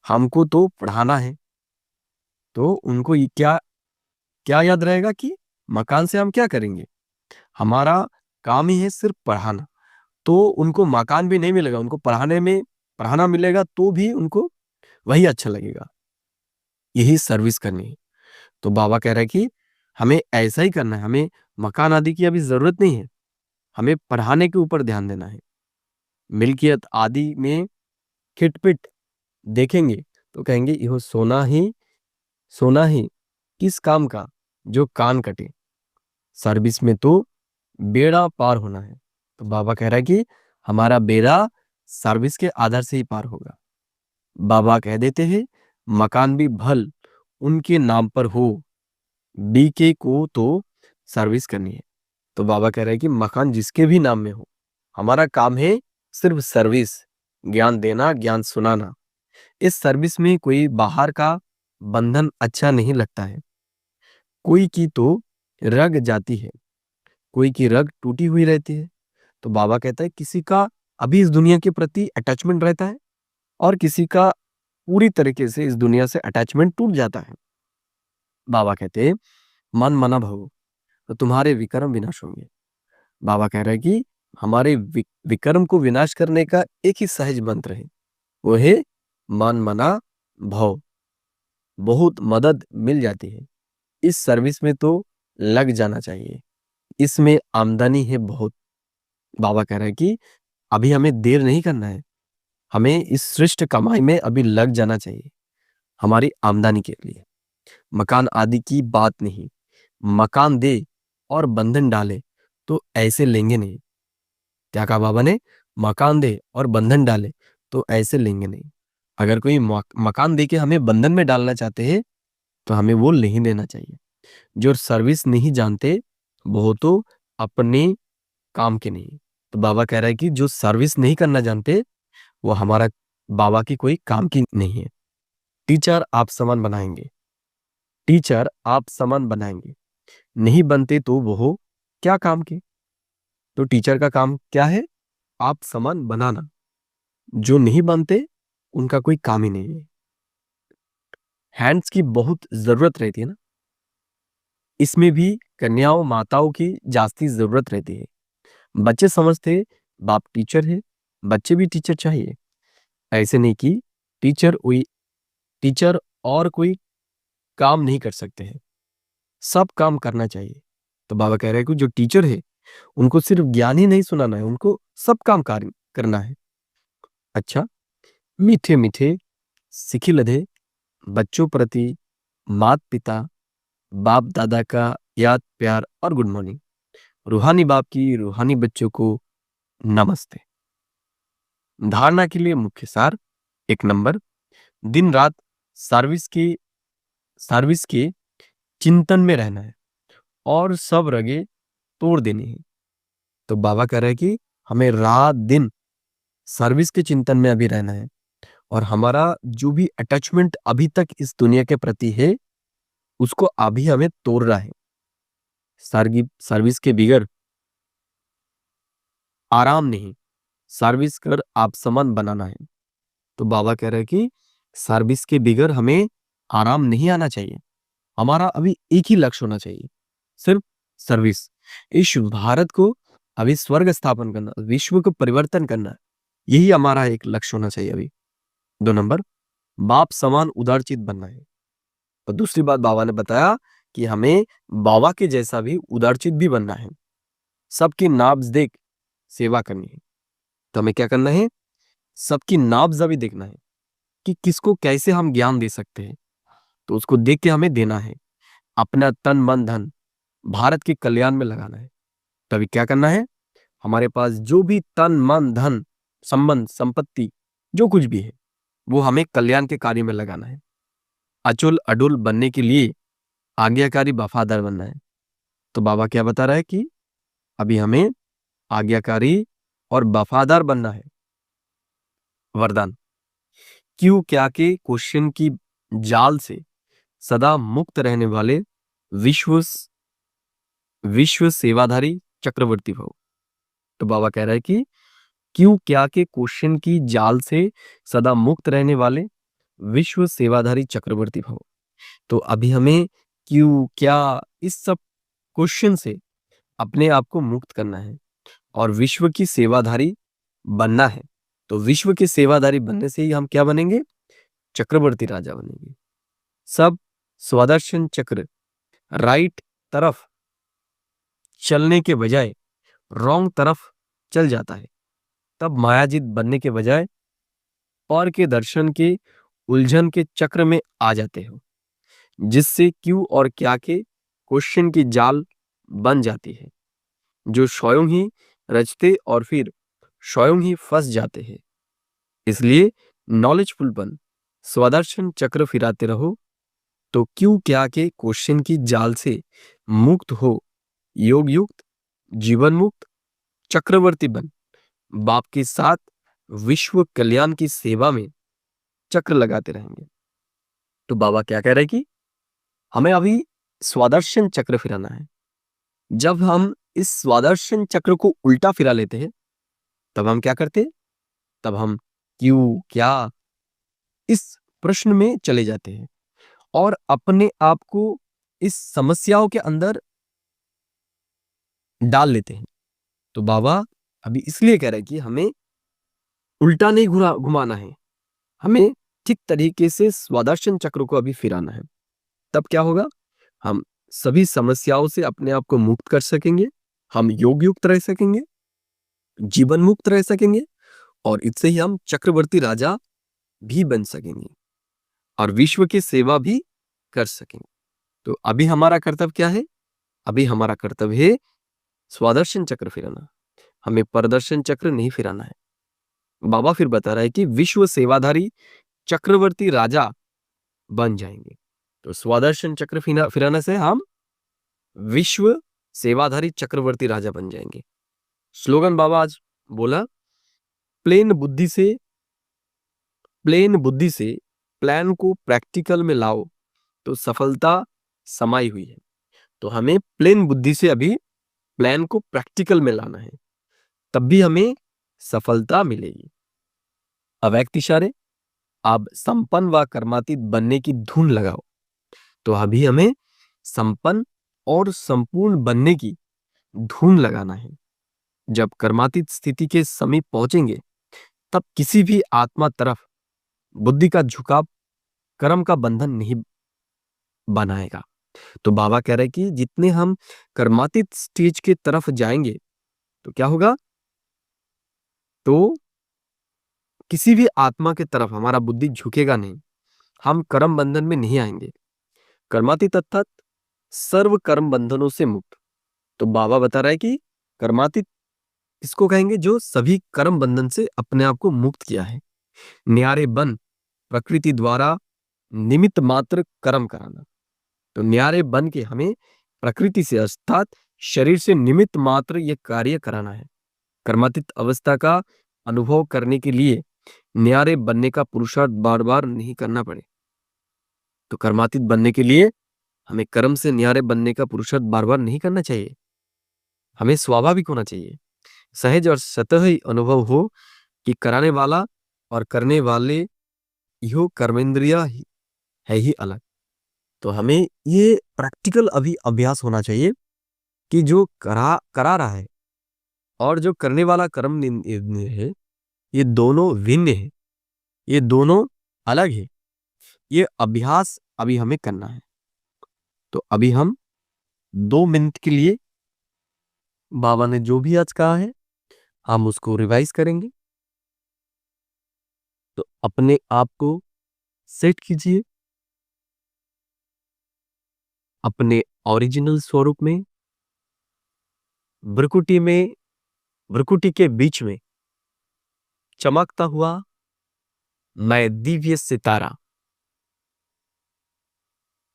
हमको तो पढ़ाना है। तो उनको ये क्या क्या याद रहेगा कि मकान से हम क्या करेंगे, हमारा काम ही है सिर्फ पढ़ाना। तो उनको मकान भी नहीं मिलेगा, उनको पढ़ाना मिलेगा तो भी उनको वही अच्छा लगेगा। यही सर्विस करनी है। तो बाबा कह रहा है कि हमें ऐसा ही करना है, हमें मकान आदि की अभी जरूरत नहीं है, हमें पढ़ाने के ऊपर ध्यान देना है। मिल्कियत आदि में खिटपिट देखेंगे तो कहेंगे यह सोना ही किस काम का जो कान कटे। सर्विस में तो बेड़ा पार होना है। तो बाबा कह रहा है कि हमारा बेड़ा सर्विस के आधार से ही पार होगा। बाबा कह देते हैं मकान भी भल उनके नाम पर हो, बीके को तो सर्विस करनी है। तो बाबा कह रहे हैं कि मकान जिसके भी नाम में हो, हमारा काम है सिर्फ सर्विस, ज्ञान देना, ज्ञान सुनाना। इस सर्विस में कोई बाहर का बंधन अच्छा नहीं लगता है। कोई की तो रग जाती है, कोई की रग टूटी हुई रहती है। तो बाबा कहता है किसी का अभी इस दुनिया के प्रति अटैचमेंट रहता है और किसी का पूरी तरीके से इस दुनिया से अटैचमेंट टूट जाता है। बाबा कहते हैं मन मना भव, तो तुम्हारे विक्रम विनाश होंगे। बाबा कह रहे हैं कि हमारे विक्रम को विनाश करने का एक ही सहज मंत्र है, वो है मन मना भव। बहुत मदद मिल जाती है। इस सर्विस में तो लग जाना चाहिए, इसमें आमदनी है बहुत। बाबा कह रहे हैं कि अभी हमें देर नहीं करना है, हमें इस श्रेष्ठ कमाई में अभी लग जाना चाहिए हमारी आमदनी के लिए। मकान आदि की बात नहीं, मकान दे और बंधन डाले तो ऐसे लेंगे नहीं। क्या कहा बाबा ने? मकान दे और बंधन डाले तो ऐसे लेंगे नहीं। अगर कोई मकान दे के हमें बंधन में डालना चाहते हैं तो हमें वो नहीं देना चाहिए। जो सर्विस नहीं जानते वो तो अपने काम के नहीं। तो बाबा कह रहा है कि जो सर्विस नहीं करना जानते वो हमारा बाबा की कोई काम की नहीं है। टीचर आप समान बनाएंगे, टीचर आप समान बनाएंगे, नहीं बनते तो वो क्या काम के। तो टीचर का काम क्या है? आप समान बनाना। जो नहीं बनते उनका कोई काम ही नहीं है। हैंड्स की बहुत जरूरत रहती है ना, इसमें भी कन्याओं माताओं की जास्ती जरूरत रहती है। बच्चे समझते बाप टीचर है, बच्चे भी टीचर चाहिए। ऐसे नहीं कि टीचर और कोई काम नहीं कर सकते हैं, सब काम करना चाहिए। तो बाबा कह रहे हैं कि जो टीचर है उनको सिर्फ ज्ञान ही नहीं सुनाना है, उनको सब काम कार्य करना है। अच्छा, मीठे मीठे सिखी लधे बच्चों प्रति मात पिता बाप दादा का याद प्यार और गुड मॉर्निंग। रूहानी बाप की रूहानी बच्चों को नमस्ते। धारणा के लिए मुख्य सार, 1 नंबर, दिन रात सर्विस के चिंतन में रहना है और सब रगे तोड़ देनी है। तो बाबा कह रहे हैं कि हमें रात दिन सर्विस के चिंतन में अभी रहना है और हमारा जो भी अटैचमेंट अभी तक इस दुनिया के प्रति है उसको अभी हमें तोड़ना है। सर्विस के बिगड़ आराम नहीं, सर्विस कर आप समान बनाना है। तो बाबा कह रहे हैं कि सर्विस के बिगड़ हमें आराम नहीं आना चाहिए, हमारा अभी एक ही लक्ष्य होना चाहिए, सिर्फ सर्विस। इस भारत को अभी स्वर्ग स्थापन करना, विश्व को परिवर्तन करना, यही हमारा एक लक्ष्य होना चाहिए अभी। 2 नंबर, बाप समान उदारचित बनना है। और दूसरी बात बाबा ने बताया कि हमें बाबा के जैसा भी उदारचित भी बनना है, सबकी नाब्ज देख सेवा करनी है। तो हमें क्या करना है, सबकी नाब्ज अभी देखना है कि किसको कैसे हम ज्ञान दे सकते हैं, तो उसको देख के हमें देना है। अपना तन मन धन भारत के कल्याण में लगाना है। तभी क्या करना है, हमारे पास जो भी तन मन धन संबंध संपत्ति जो कुछ भी है वो हमें कल्याण के कार्य में लगाना है। अचल अडुल बनने के लिए आज्ञाकारी वफादार बनना है। तो बाबा क्या बता रहा है कि अभी हमें आज्ञाकारी और वफादार बनना है। वरदान, क्यों क्या के क्वेश्चन की जाल से सदा मुक्त रहने वाले विश्व विश्व सेवाधारी चक्रवर्ती भव। तो बाबा कह रहा है कि क्यों क्या के क्वेश्चन की जाल से सदा मुक्त रहने वाले विश्व सेवाधारी चक्रवर्ती भव। तो अभी हमें क्यों क्या इस सब क्वेश्चन से अपने आप को मुक्त करना है और विश्व की सेवाधारी बनना है। तो विश्व के सेवाधारी बनने से ही हम क्या बनेंगे, चक्रवर्ती राजा बनेंगे। सब स्वदर्शन चक्र राइट तरफ चलने के बजाय रॉन्ग तरफ चल जाता है, तब मायाजित बनने के बजाय और के दर्शन के उलझन के चक्र में आ जाते हो, जिससे क्यों और क्या के क्वेश्चन की जाल बन जाती है, जो स्वयं ही रचते और फिर स्वयं ही फंस जाते हैं। इसलिए नॉलेजफुल बन स्वदर्शन चक्र फिराते रहो, तो क्यों क्या के क्वेश्चन की जाल से मुक्त हो, योग युक्त जीवन मुक्त चक्रवर्ती बन बाप के साथ विश्व कल्याण की सेवा में चक्र लगाते रहेंगे। तो बाबा क्या कह रहे हैं कि हमें अभी स्वादर्शन चक्र फिराना है। जब हम इस स्वादर्शन चक्र को उल्टा फिरा लेते हैं तब हम क्या करते हैं, तब हम क्यों क्या इस प्रश्न में चले जाते हैं और अपने आप को इस समस्याओं के अंदर डाल लेते हैं। तो बाबा अभी इसलिए कह रहे हैं कि हमें उल्टा नहीं घुमाना है, हमें ठीक तरीके से स्वादर्शन चक्र को अभी फिराना है। तब क्या होगा, हम सभी समस्याओं से अपने आप को मुक्त कर सकेंगे, हम योग युक्त रह सकेंगे, जीवन मुक्त रह सकेंगे और इससे ही हम चक्रवर्ती राजा भी बन सकेंगे और विश्व की सेवा भी कर सकेंगे। तो अभी हमारा कर्तव्य क्या है, अभी हमारा कर्तव्य है स्वादर्शन चक्र फिराना, हमें प्रदर्शन चक्र नहीं फिराना है। बाबा फिर बता रहा है कि विश्व सेवाधारी चक्रवर्ती राजा बन जाएंगे। तो स्वादर्शन चक्र फिराने से हम विश्व सेवाधारी चक्रवर्ती राजा बन जाएंगे। स्लोगन बाबा आज बोला, प्लेन बुद्धि से प्लान को प्रैक्टिकल में लाओ तो सफलता समाई हुई है। तो हमें प्लेन बुद्धि से अभी प्लान को प्रैक्टिकल में लाना है, तब भी हमें सफलता मिलेगी। अव्यक्त इशारे, आप संपन्न व कर्मातीत बनने की धुन लगाओ। तो अभी हमें संपन्न और संपूर्ण बनने की धुन लगाना है। जब कर्मातीत स्थिति के समीप पहुंचेंगे तब किसी भी आत्मा तरफ बुद्धि का झुकाव कर्म का बंधन नहीं बनाएगा। तो बाबा कह रहे हैं कि जितने हम कर्मातीत स्टेज के तरफ जाएंगे तो क्या होगा, तो किसी भी आत्मा के तरफ हमारा बुद्धि झुकेगा नहीं, हम कर्म बंधन में नहीं आएंगे। कर्मातीत अर्थात सर्व कर्म बंधनों से मुक्त। तो बाबा बता रहा है कि कर्मातीत इसको कहेंगे जो सभी कर्म बंधन से अपने आप को मुक्त किया है। न्यारे बन प्रकृति द्वारा निमित्त मात्र कर्म कराना। तो न्यारे बन के हमें प्रकृति से अर्थात शरीर से निमित्त मात्र यह कार्य कराना है। कर्मातीत अवस्था का अनुभव करने के लिए न्यारे बनने का पुरुषार्थ बार बार नहीं करना पड़े। तो कर्मातीत बनने के लिए हमें कर्म से न्यारे बनने का पुरुषार्थ बार बार नहीं करना चाहिए। हमें स्वाभाविक होना चाहिए, सहज और सतह ही अनुभव हो कि कराने वाला और करने वाले यो कर्मेंद्रिया है ही अलग। तो हमें ये प्रैक्टिकल अभी अभ्यास होना चाहिए कि जो करा रहा है और जो करने वाला कर्म है, ये दोनों भिन्न है, ये दोनों अलग है। ये अभ्यास अभी हमें करना है। तो अभी हम 2 मिनट के लिए बाबा ने जो भी आज कहा है हम उसको रिवाइज करेंगे। तो अपने आप को सेट कीजिए अपने ओरिजिनल स्वरूप में। भ्रुकुटी के बीच में चमकता हुआ मैं दिव्य सितारा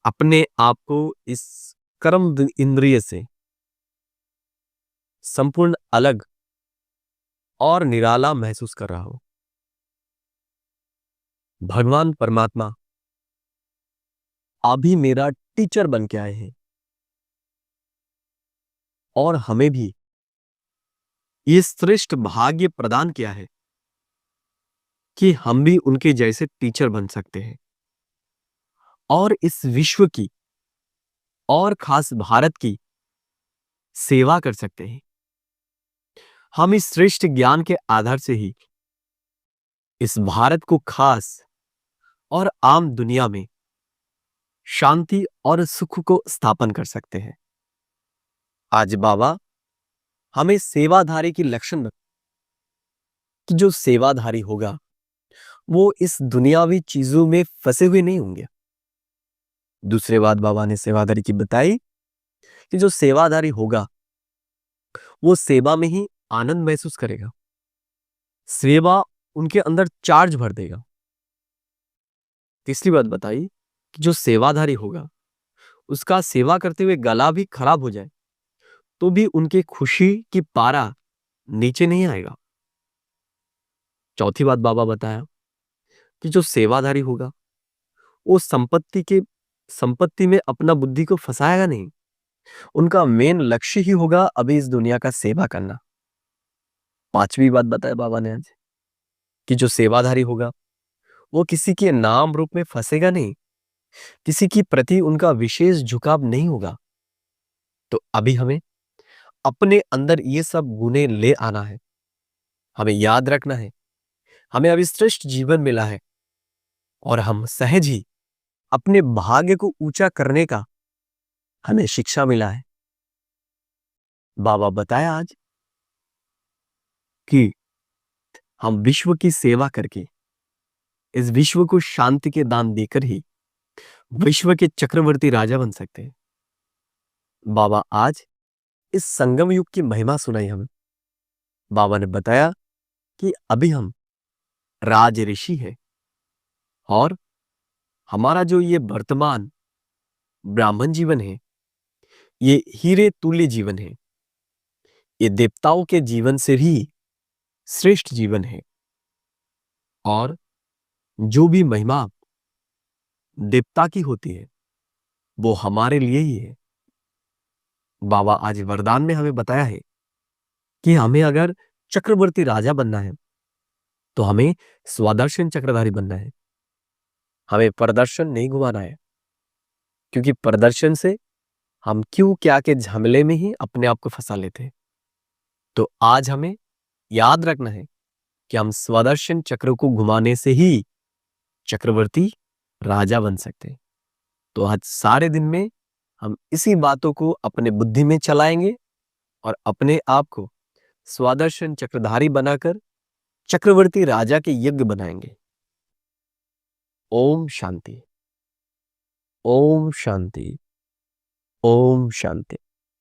अपने आप को इस कर्म इंद्रिय से संपूर्ण अलग और निराला महसूस कर रहा हूं। भगवान परमात्मा अभी मेरा टीचर बन के आए हैं और हमें भी ये श्रेष्ठ भाग्य प्रदान किया है कि हम भी उनके जैसे टीचर बन सकते हैं और इस विश्व की और खास भारत की सेवा कर सकते हैं। हम इस श्रेष्ठ ज्ञान के आधार से ही इस भारत को खास और आम दुनिया में शांति और सुख को स्थापन कर सकते हैं। आज बाबा हमें सेवाधारी की लक्षण कि जो सेवाधारी होगा वो इस दुनियावी चीजों में फंसे हुए नहीं होंगे। दूसरे बात बाबा ने सेवाधारी की बताई कि जो सेवाधारी होगा वो सेवा में ही आनंद महसूस करेगा। सेवा उनके अंदर चार्ज भर देगा। तीसरी बात बताई कि जो सेवाधारी होगा उसका सेवा करते हुए गला भी खराब हो जाए तो भी उनके खुशी की पारा नीचे नहीं आएगा। चौथी बात बाबा बताया कि जो सेवाधारी होगा वो संपत्ति में अपना बुद्धि को फंसाएगा नहीं। उनका मेन लक्ष्य ही होगा अभी इस दुनिया का सेवा करना। पांचवी बात बताया बाबा ने आज कि जो सेवाधारी होगा वो किसी के नाम रूप में फंसेगा नहीं, किसी की प्रति उनका विशेष झुकाव नहीं होगा। तो अभी हमें अपने अंदर ये सब गुणे ले आना है। हमें याद रखना है हमें अभी श्रेष्ठ जीवन मिला है और हम सहज ही अपने भाग्य को ऊंचा करने का हमें शिक्षा मिला है। बाबा बताया आज कि हम विश्व की सेवा करके इस विश्व को शांति के दान देकर ही विश्व के चक्रवर्ती राजा बन सकते हैं। बाबा आज इस संगम युग की महिमा सुनाई हमें। बाबा ने बताया कि अभी हम राज ऋषि है और हमारा जो ये वर्तमान ब्राह्मण जीवन है ये हीरे तुल्य जीवन है। ये देवताओं के जीवन से भी श्रेष्ठ जीवन है और जो भी महिमा देवता की होती है वो हमारे लिए ही है। बाबा आज वरदान में हमें बताया है कि हमें अगर चक्रवर्ती राजा बनना है तो हमें स्वदर्शन चक्रधारी बनना है। हमें प्रदर्शन नहीं घुमाना है क्योंकि प्रदर्शन से हम क्यों क्या के झमेले में ही अपने आप को फंसा लेते हैं। तो आज हमें याद रखना है कि हम स्वदर्शन चक्र को घुमाने से ही चक्रवर्ती राजा बन सकते हैं। तो आज सारे दिन में हम इसी बातों को अपने बुद्धि में चलाएंगे और अपने आप को स्वदर्शन चक्रधारी बनाकर चक्रवर्ती राजा के यज्ञ बनाएंगे। ओम शांति, ओम शांति, ओम शांति।